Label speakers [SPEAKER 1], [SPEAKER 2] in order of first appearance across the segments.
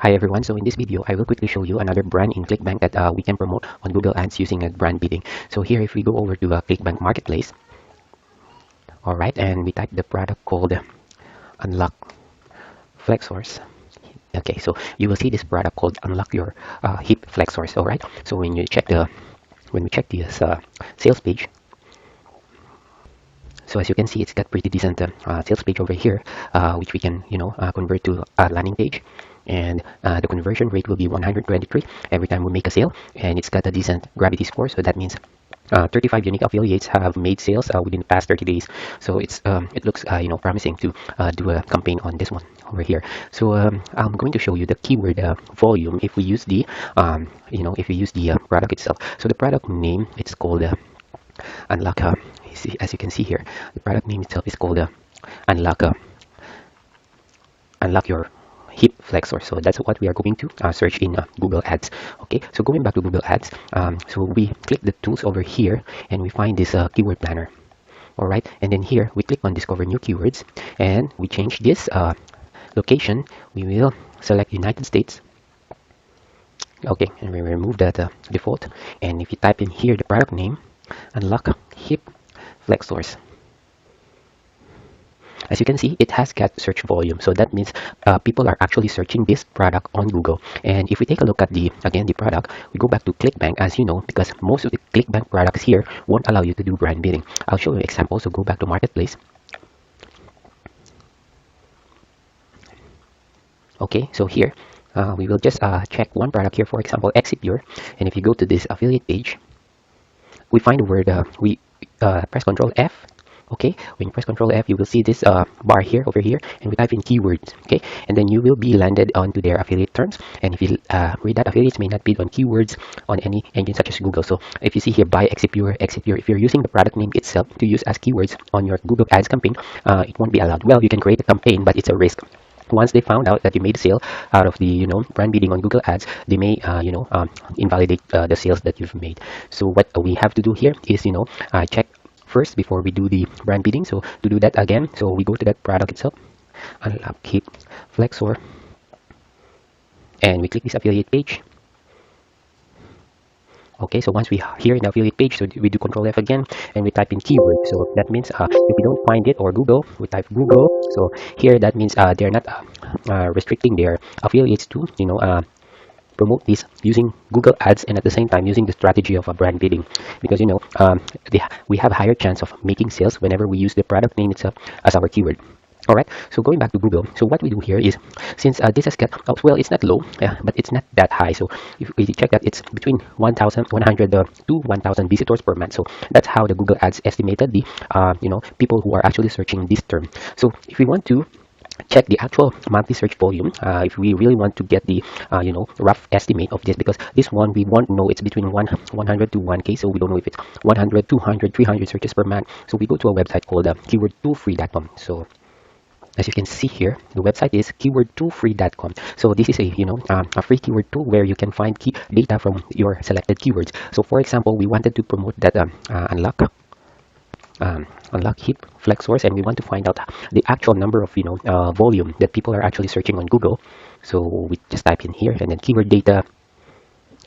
[SPEAKER 1] Hi everyone, so in this video I will quickly show you another brand in ClickBank that we can promote on Google Ads using a brand bidding. So here if we go over to ClickBank Marketplace, alright, and we type the product called Unlock Flex Source. Okay, so you will see this product called Unlock Your Hip Flex Source, alright. So when we check this sales page, so as you can see, it's got pretty decent sales page over here, which we can, convert to a landing page. And the conversion rate will be 123 every time we make a sale. And it's got a decent gravity score. So that means 35 unique affiliates have made sales within the past 30 days. So it looks, promising to do a campaign on this one over here. So I'm going to show you the keyword volume if we use the, product itself. So the product name, it's called Unlock. As you can see here, the product name itself is called Unlock Your Hip Flexor. So that's what we are going to search in Google Ads. Okay, so going back to Google Ads, so we click the tools over here and we find this keyword planner. All right, and then here we click on discover new keywords and we change this location. We will select United States. Okay, and we remove that default. And if you type in here the product name, Unlock Hip Flexors. As you can see, it has got search volume. So that means people are actually searching this product on Google. And if we take a look at the product, we go back to ClickBank, as you know, because most of the ClickBank products here won't allow you to do brand bidding. I'll show you an example. So go back to Marketplace. Okay, so here we will just check one product here, for example, Exipure. And if you go to this affiliate page, we find the word, we press Control F. Okay, when you press Control F, you will see this bar here over here, and we type in keywords. Okay, and then you will be landed onto their affiliate terms. And if you read that, affiliates may not bid on keywords on any engine such as Google. So if you see here, buy Exipure, if you're using the product name itself to use as keywords on your Google Ads campaign, it won't be allowed. Well, you can create a campaign, but it's a risk. Once they found out that you made a sale out of the brand bidding on Google Ads, they may invalidate the sales that you've made. So what we have to do here is check first before we do the brand bidding. So to do that again, so we go to that product itself, Unlock Hip Flexor, and we click this affiliate page. Okay, so once we here in the affiliate page, so we do Control F again, and we type in keyword. So that means if we don't find it, or Google, we type Google. So here that means they're not restricting their affiliates to promote this using Google Ads, and at the same time using the strategy of a brand bidding, because we have higher chance of making sales whenever we use the product name itself as our keyword. All right, so going back to Google, so what we do here is, since this has got, well, it's not low, but it's not that high. So if we check that, it's between 1,100 to 1,000 visitors per month. So that's how the Google Ads estimated the people who are actually searching this term. So if we want to check the actual monthly search volume, if we really want to get the rough estimate of this, because this one we won't know, it's between 100 to 1k, so we don't know if it's 100, 200, 300 searches per month. So we go to a website called keyword2free.com. So as you can see here, the website is keyword2free.com. So this is a free keyword tool where you can find key data from your selected keywords. So for example, we wanted to promote that unlock hip flexors, and we want to find out the actual number of volume that people are actually searching on Google. So we just type in here and then keyword data,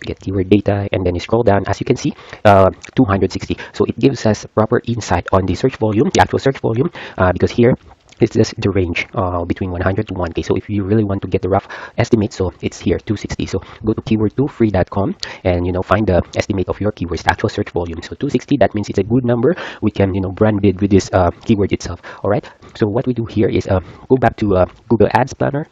[SPEAKER 1] get keyword data, and then you scroll down. As you can see, 260. So it gives us proper insight on the search volume, the actual search volume, because here it's just the range between 100 to 1k. So if you really want to get the rough estimate, so it's here 260. So go to keyword2free.com and find the estimate of your keywords, the actual search volume. So 260, that means it's a good number. We can brand bid with this keyword itself. All right, so what we do here is go back to Google Ads Planner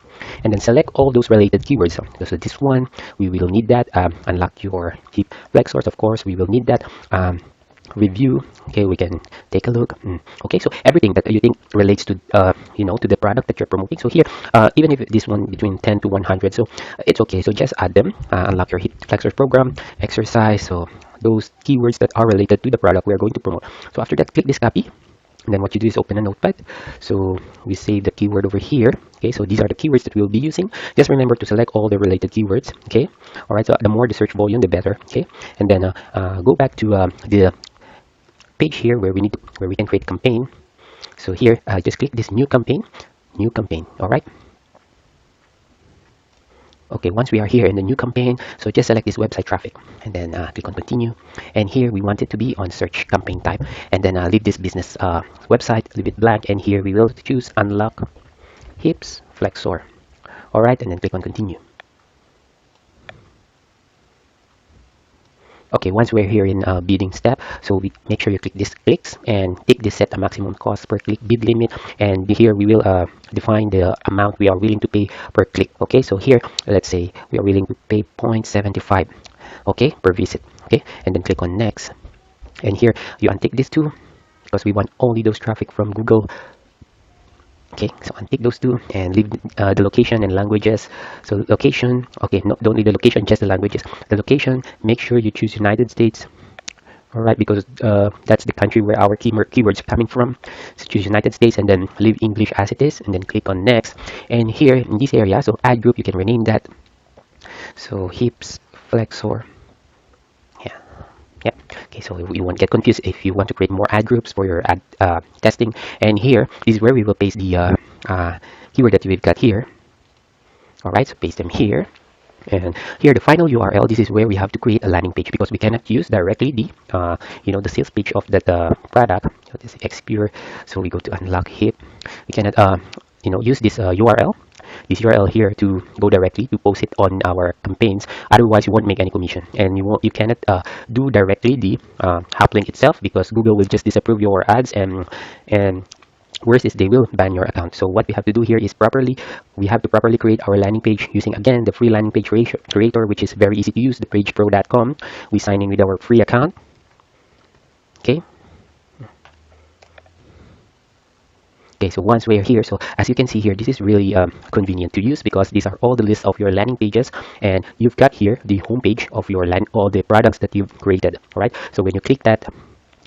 [SPEAKER 1] and then select all those related keywords. So this one, we will need that. Unlock your hip flexors, of course, we will need that. Review. Okay, we can take a look. Okay, so everything that you think relates to to the product that you're promoting. So here, even if this one between 10 to 100, so it's okay. So just add them. Unlock your hip flexor program, exercise. So those keywords that are related to the product we're going to promote. So after that, click this copy. And then what you do is open a notepad. So we save the keyword over here. Okay, so these are the keywords that we'll be using. Just remember to select all the related keywords. Okay, all right, so the more the search volume, the better. Okay, and then go back to the page here where we can create campaign. So here just click this new campaign. All right, Okay, once we are here in the new campaign, so just select this website traffic and then click on continue. And here we want it to be on search campaign type, and then leave this business website, leave it blank, and here we will choose unlock hips flexor. All right, and then click on continue. Okay, once we're here in bidding step, so we make sure you click this clicks and tick this set a maximum cost per click bid limit, and here we will define the amount we are willing to pay per click. Okay, so here let's say we are willing to pay 0.75, okay, per visit. Okay, and then click on next, and here you untick this too because we want only those traffic from Google. Okay, so untick those two and leave the location and languages. So location, okay, no, don't leave the location, just the languages. The location, make sure you choose United States. All right, because that's the country where our keywords are coming from. So choose United States and then leave English as it is, and then click on next. And here in this area, so ad group, you can rename that. So hips flexor. Yeah. Yeah. Okay, so you won't get confused if you want to create more ad groups for your ad testing. And here, this is where we will paste the keyword that we've got here. All right, so paste them here. And here, the final URL, this is where we have to create a landing page because we cannot use directly the, the sales page of that product. So this is Xpure. So we go to unlock hip. We cannot, use this URL. This URL here to go directly to post it on our campaigns. Otherwise, you won't make any commission, and you cannot do directly the hop link itself because Google will just disapprove your ads, and worse is they will ban your account. So what we have to do here is we have to properly create our landing page using again the free landing page creator, which is very easy to use, thepagepro.com. We sign in with our free account. Okay. Okay, so once we're here, so as you can see here, this is really convenient to use because these are all the list of your landing pages, and you've got here the home page of your all the products that you've created. All right, so when you click that,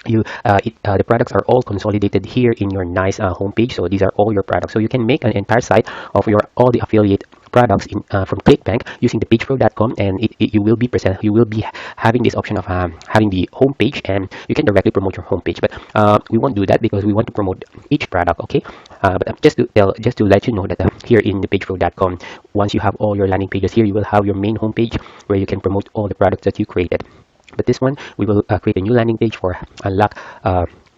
[SPEAKER 1] the products are all consolidated here in your nice homepage. So these are all your products. So you can make an entire site of all the affiliate products from ClickBank using the thepagepro.com, and you will be having this option of having the homepage, and you can directly promote your homepage. But we won't do that because we want to promote each product. Okay, but just to let you know that here in the thepagepro.com, once you have all your landing pages here, you will have your main homepage where you can promote all the products that you created. But this one, we will create a new landing page for unlock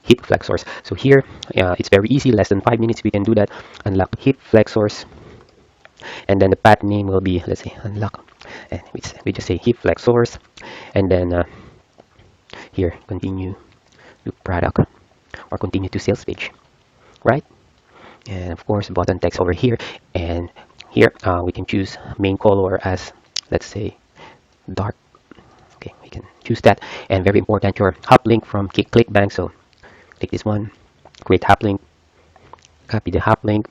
[SPEAKER 1] hip flexors. So here, it's very easy, less than 5 minutes we can do that. Unlock hip flexors, and then the path name will be, let's say, unlock, and we just say hip flexors, and then here, continue to product or continue to sales page, right? And of course, button text over here, and here we can choose main color as, let's say, dark. Okay, we can choose that. And very important, your hop link from ClickBank. So click this one, create hop link, copy the hop link,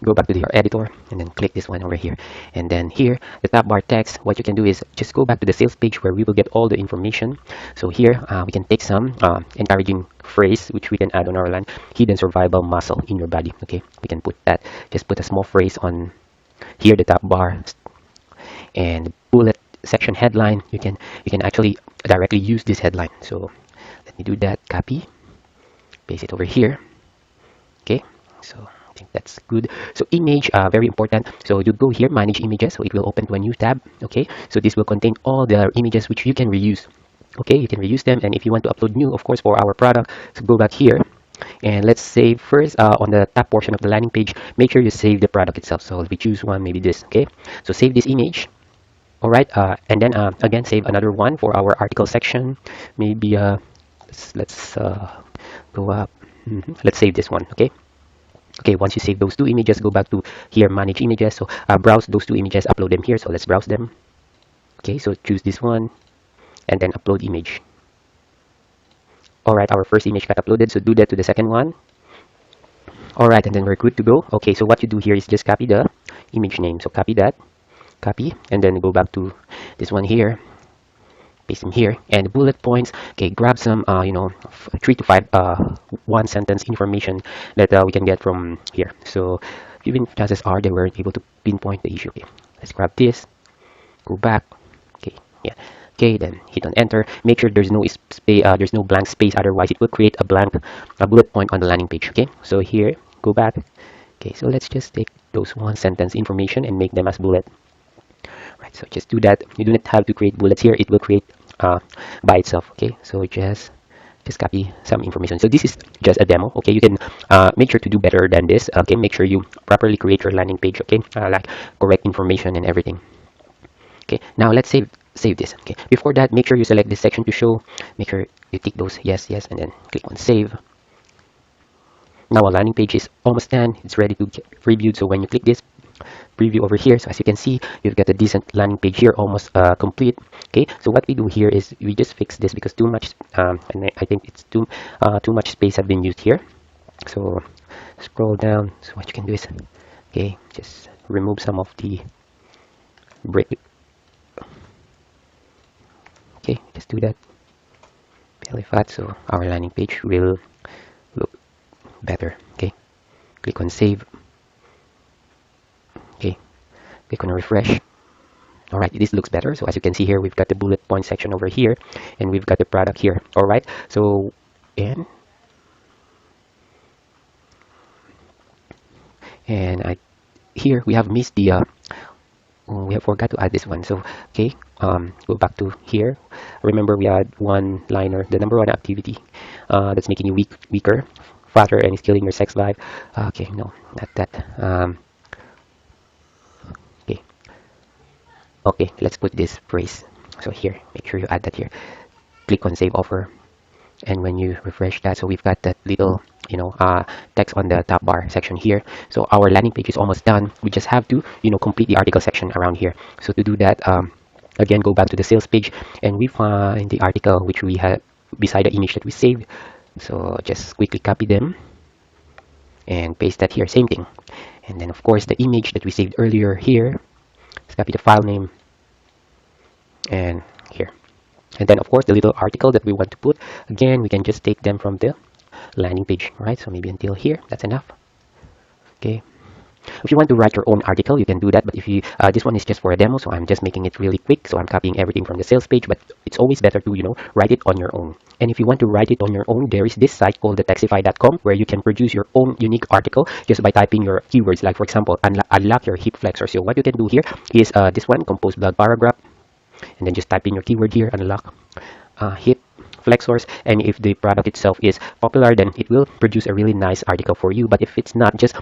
[SPEAKER 1] go back to your editor, and then click this one over here. And then here, the top bar text, what you can do is just go back to the sales page where we will get all the information. So here, we can take some encouraging phrase, which we can add on our line, hidden survival muscle in your body. Okay, we can put that, just put a small phrase on here, the top bar, and bullet section headline, you can actually directly use this headline. So let me do that, copy, paste it over here. Okay, so I think that's good. So image, very important. So you go here, manage images, so it will open to a new tab. Okay, so this will contain all the images which you can reuse. Okay, you can reuse them, and if you want to upload new, of course, for our product, so go back here, and let's save first on the top portion of the landing page. Make sure you save the product itself. So if we choose one, maybe this. Okay, so save this image. All right, and then again, save another one for our article section. Maybe let's go up. Let's save this one. Okay. Okay, once you save those two images, go back to here, manage images. So browse those two images, upload them here. So let's browse them. Okay, so choose this one, and then upload image. All right, our first image got uploaded. So do that to the second one. All right, and then we're good to go. Okay, so what you do here is just copy the image name. So copy that. Copy, and then go back to this one here, paste them here, and bullet points. Okay, grab some 3 to 5 one sentence information that we can get from here. So given chances are they weren't able to pinpoint the issue. Okay, let's grab this, go back. Okay, yeah. Okay, then hit on enter. Make sure there's no there's no blank space, otherwise it will create a bullet point on the landing page. Okay, so here, go back. Okay, so let's just take those one sentence information and make them as bullet. Right, so just do that. You do not have to create bullets here. It will create by itself. Okay, so just copy some information. So this is just a demo. Okay, you can make sure to do better than this. Okay, make sure you properly create your landing page. Okay, like correct information and everything. Okay, now let's save this. Okay, before that, make sure you select this section to show. Make sure you tick those yes, and then click on save. Now our landing page is almost done. It's ready to get previewed. So when you click this preview over here, so as you can see, you've got a decent landing page here, almost complete. Okay, so what we do here is we just fix this because too much and I think it's too much space have been used here. So scroll down. So what you can do is, okay, just remove some of the break. Okay, just do that fairly fast, so our landing page will look better. Okay, click on save. Okay, click on refresh. All right, this looks better. So as you can see here, we've got the bullet point section over here, and we've got the product here. All right, so and I here we have missed the we have forgot to add this one. So okay, go back to here. Remember we had one liner, the number one activity that's making you weaker, fatter, and is killing your sex life. Okay, no, not that. Okay, okay, let's put this phrase. So here, make sure you add that here. Click on save offer, and when you refresh that, so we've got that little text on the top bar section here. So our landing page is almost done. We just have to complete the article section around here. So to do that, again, go back to the sales page, and we find the article which we have beside the image that we saved. So just quickly copy them and paste that here, same thing. And then of course the image that we saved earlier here, let's copy the file name and here. And then of course the little article that we want to put, again, we can just take them from the landing page, right? So maybe until here, that's enough. Okay, if you want to write your own article, you can do that, but if you this one is just for a demo, so I'm just making it really quick. So I'm copying everything from the sales page, but it's always better to write it on your own. And if you want to write it on your own, there is this site called the Texify.com where you can produce your own unique article just by typing your keywords. Like for example, unlock your hip flexor. So what you can do here is this one, compose blog paragraph, and then just type in your keyword here, unlock hip flexors, and if the product itself is popular, then it will produce a really nice article for you. But if it's not, just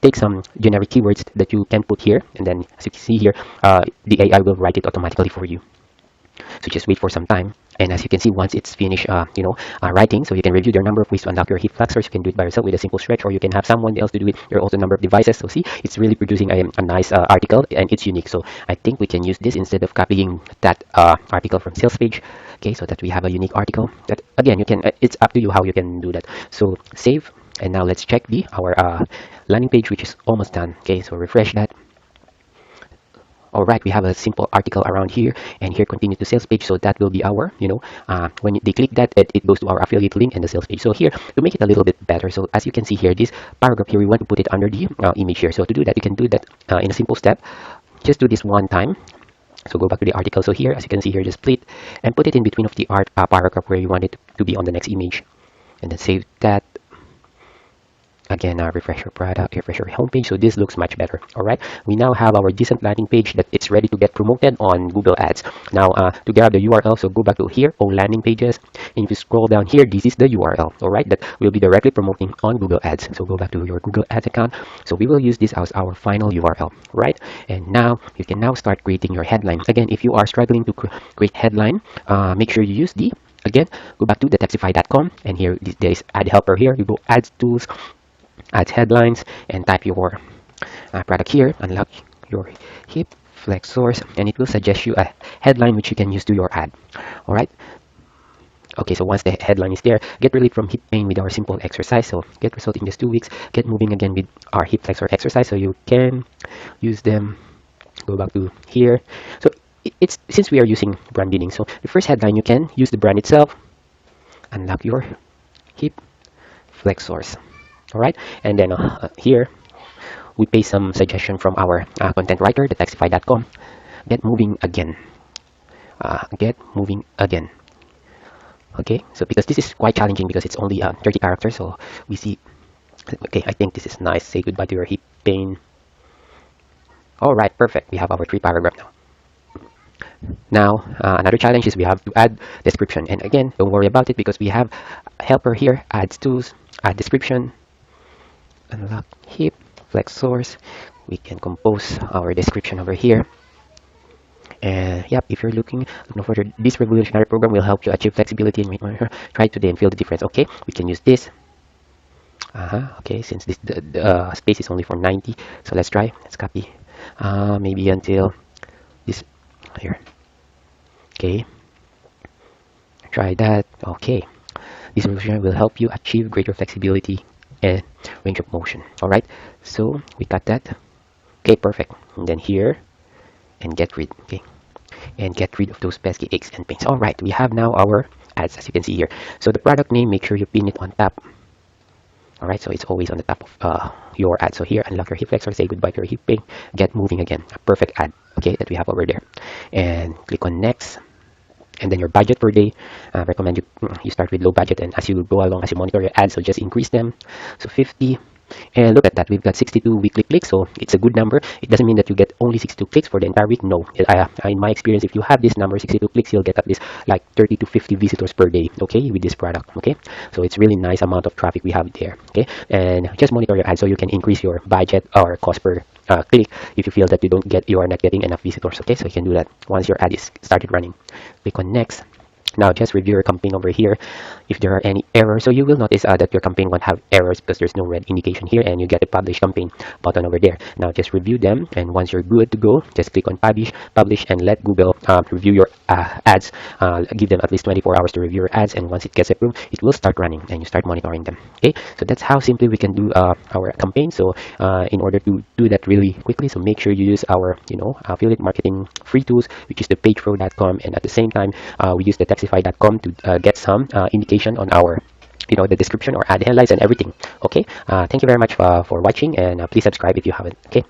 [SPEAKER 1] take some generic keywords that you can put here, and then as you can see here, the AI will write it automatically for you. So just wait for some time, and as you can see, once it's finished writing, so you can review their number of ways to unlock your hip flexors. You can do it by yourself with a simple stretch, or you can have someone else to do it. There are also a number of devices. So see, it's really producing a nice article, and it's unique. So I think we can use this instead of copying that article from sales page. Okay, so that we have a unique article. That again, you can it's up to you how you can do that. So save, and now let's check our landing page, which is almost done. Okay, so refresh that. All right, we have a simple article around here, and here continue to sales page. So that will be our when they click that, it goes to our affiliate link and the sales page. So here, to make it a little bit better, so as you can see here, this paragraph here, we want to put it under the image here. So to do that, you can do that in a simple step. Just do this one time. So go back to the article. So here, as you can see here, just split and put it in between of the paragraph where you want it to be on the next image, and then save that. Again, refresh your product, refresh your homepage. So this looks much better. All right, we now have our decent landing page that it's ready to get promoted on Google Ads. Now, to grab the URL, so go back to here, all landing pages, and if you scroll down here, this is the URL. All right, that will be directly promoting on Google Ads. So go back to your Google Ads account. So we will use this as our final URL, right? And now you can now start creating your headline. Again, if you are struggling to create headline, make sure you use the again. Go back to the Texify.com, and here there is Ad Helper. Here you go, Ads Tools, add headlines, and type your product here, unlock your hip flexors, and it will suggest you a headline which you can use to your ad. All right, okay, so once the headline is there, get relief from hip pain with our simple exercise. So get result in just 2 weeks. Get moving again with our hip flexor exercise. So you can use them. Go back to here. So it's since we are using brand bidding, so the first headline, you can use the brand itself, unlock your hip flexors. All right, and then here we paste some suggestion from our content writer, the Texify.com. Get moving again. Get moving again. Okay, so because this is quite challenging because it's only 30 characters, so we see Okay, I think this is nice. Say goodbye to your hip pain. All right, perfect. We have our 3 paragraph now. Now, another challenge is we have to add description. And again, don't worry about it because we have a helper here, adds tools, add description, unlock hip, flex source. We can compose our description over here. And yep, if you're looking for this revolutionary program will help you achieve flexibility and try today and feel the difference. Okay, we can use this. Okay, since this the space is only for 90, so let's try. Let's copy. Maybe until this here. Okay, try that. Okay, this solution will help you achieve greater flexibility and range of motion. All right, so we got that. Okay, perfect. And then here and get rid. Okay, and get rid of those pesky aches and pains. All right, we have now our ads as you can see here. So the product name, make sure you pin it on top. All right, so it's always on the top of your ad. So here, unlock your hip flexor, say goodbye to your hip pain, get moving again. A perfect ad, okay, that we have over there. And click on next. And then your budget per day, recommend you start with low budget, and as you go along, as you monitor your ads, so just increase them. So 50. And look at that, we've got 62 weekly clicks, so it's a good number. It doesn't mean that you get only 62 clicks for the entire week. No, in my experience, if you have this number 62 clicks, you'll get at least like 30 to 50 visitors per day, okay, with this product. Okay, so it's really nice amount of traffic we have there. Okay, and just monitor your ads so you can increase your budget or cost per click if you feel that you are not getting enough visitors. Okay, so you can do that once your ad is started running. Click on next. Now just review your campaign over here if there are any errors. So you will notice that your campaign won't have errors because there's no red indication here, and you get a publish campaign button over there. Now just review them, and once you're good to go, just click on publish and let Google review your ads. Give them at least 24 hours to review your ads, and once it gets approved, it will start running and you start monitoring them. Okay, so that's how simply we can do our campaign. So in order to do that really quickly, so make sure you use our affiliate marketing free tools, which is the pagepro.com, and at the same time we use the Texify.com to get some indication on our the description or ad headlines and everything. Okay, thank you very much for watching, and please subscribe if you haven't. Okay.